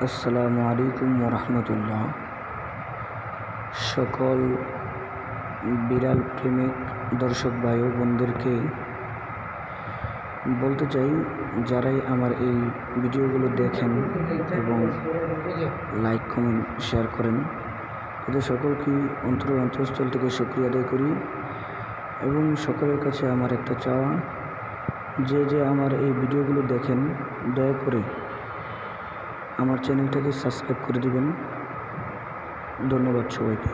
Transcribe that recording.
আসসালামু আলাইকুম ওরহমতুল্লাহ। সকল বিড়াল প্রেমিক দর্শক ভাই ও বোনদেরকে বলতে চাই, যারাই আমার এই ভিডিওগুলো দেখেন এবং লাইক কমেন্ট শেয়ার করেন, তাদের সকলকেই অন্তঃস্থল থেকে শুকরিয়া আদায় করি। এবং সকলের কাছে আমার একটা চাওয়া, যে আমার এই ভিডিওগুলো দেখেন, দয়া করে আমার চ্যানেলটাকে সাবস্ক্রাইব করে দিবেন। ধন্যবাদ সবাইকে।